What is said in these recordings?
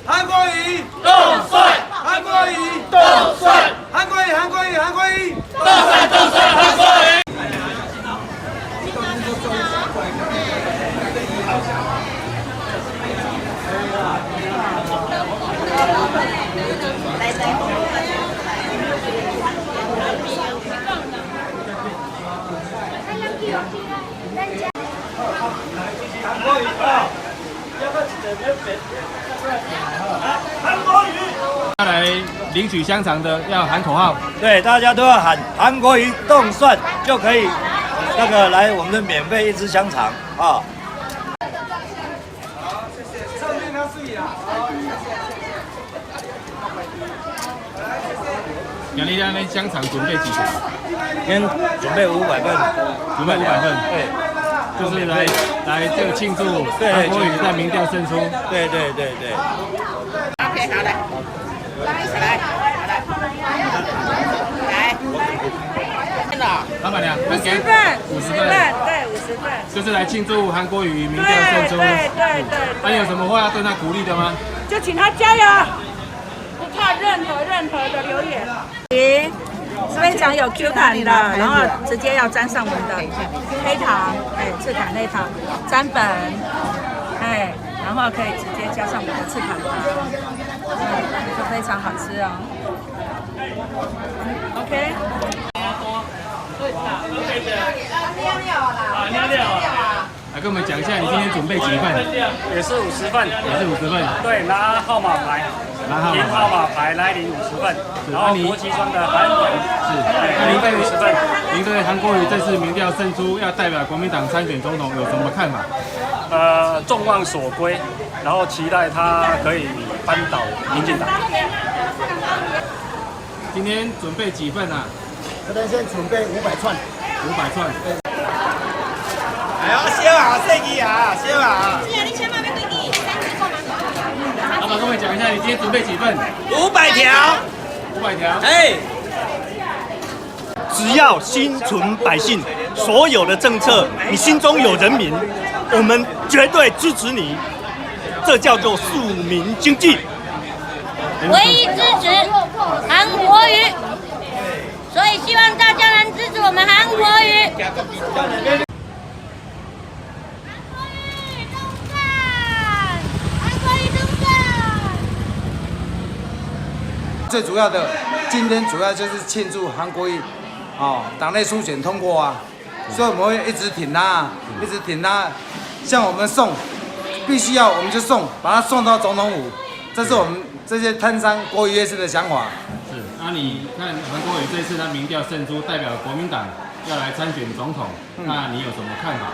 韩国瑜动算，韩国瑜动算，韩国瑜韩国瑜韩国瑜动算动算，韩国瑜。要来领取香肠的要喊口号，对，大家都要喊韩国瑜动算就可以来我们的免费一支香肠啊。侧面要注意啊。杨丽亮那香肠准备几条？先准备500份，准备500份。对，就是来这个庆祝韩国瑜在民调胜出。对。OK， 好的，来，老板娘，那给50份，对，50份，就是来庆祝韩国瑜民调胜出。对。那你有什么话要对他鼓励的吗？就请他加油，不怕任何的留言。这边讲有 Q 弹的，然后直接要沾上我们的黑糖，赤坎黑糖，沾本，然后可以直接加上我们的赤坎糖，就非常好吃哦。OK。来跟我们讲一下，你今天准备几份？也是50份，也是50份。对，拿号码牌，凭号码牌来领50份，然后国旗装的韩粉是。那您对50份，您对韩国瑜这次民调胜出，要代表国民党参选总统有什么看法？众望所归，然后期待他可以扳倒民进党。今天准备几份啊？这边先准备500串。500串。哎呀，小啊，设计啊，小啊。你千万别给你30个吗？老板跟我讲一下，你今天准备几份500条。 ？500条。只要心存百姓，所有的政策你心中有人民，我们绝对支持你。这叫做庶民经济。唯一支持韩国瑜，所以希望大家能支持我们韩国瑜。最主要的，今天主要就是庆祝韩国瑜，党内初选通过啊，所以我们会一直挺他，一直挺他。像我们送，必须要我们就送，把他送到总统府，这是我们这些摊商国语夜市的想法。是。那你看韩国瑜这次他民调胜出，代表国民党要来参选总统，那你有什么看法？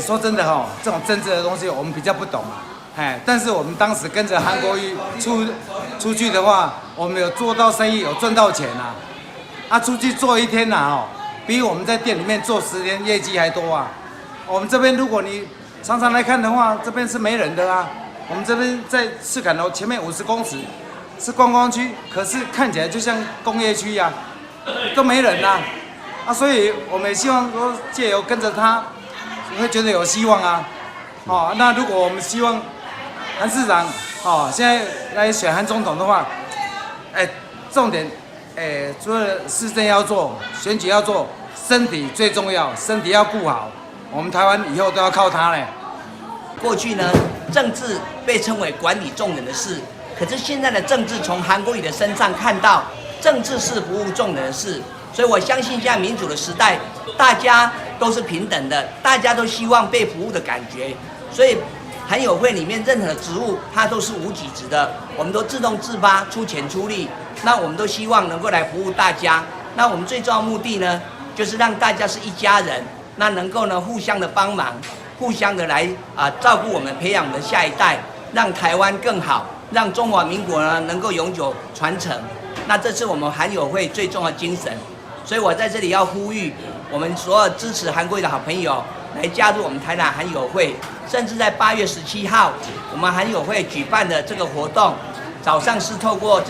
说真的这种政治的东西我们比较不懂啊。但是我们当时跟着韩国瑜出去的话，我们有做到生意，有赚到钱啊。出去做1天比我们在店里面做10天业绩还多啊。我们这边如果你常常来看的话，这边是没人的啊。我们这边在赤坎楼前面50公尺是观光区，可是看起来就像工业区啊，都没人啊。所以我们也希望说借由跟着他，你会觉得有希望啊。那如果我们希望韩市长现在来选韩总统的话，重点除了市政要做，选举要做，身体最重要，身体要顾好。我们台湾以后都要靠他嘞。过去呢，政治被称为管理众人的事，可是现在的政治从韩国瑜的身上看到，政治是服务众人的事。所以我相信，现在民主的时代，大家都是平等的，大家都希望被服务的感觉。所以韩友会里面任何的职务，它都是无给职的，我们都自动自发出钱出力。那我们都希望能够来服务大家。那我们最重要的目的呢，就是让大家是一家人，那能够呢互相的帮忙，互相的来照顾我们，培养我们的下一代，让台湾更好，让中华民国呢能够永久传承。那这是我们韩友会最重要的精神。所以我在这里要呼吁我们所有支持韩国瑜的好朋友来加入我们台南韩友会，甚至在8月17号，我们韩友会举办的这个活动，早上是透过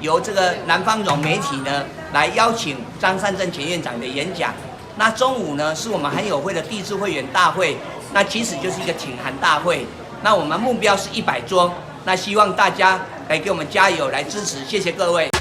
由南方融媒体呢来邀请张善政前院长的演讲，那中午呢是我们韩友会的地质会员大会，那其实就是一个挺韩大会，那我们目标是100桌，那希望大家来给我们加油，来支持，谢谢各位。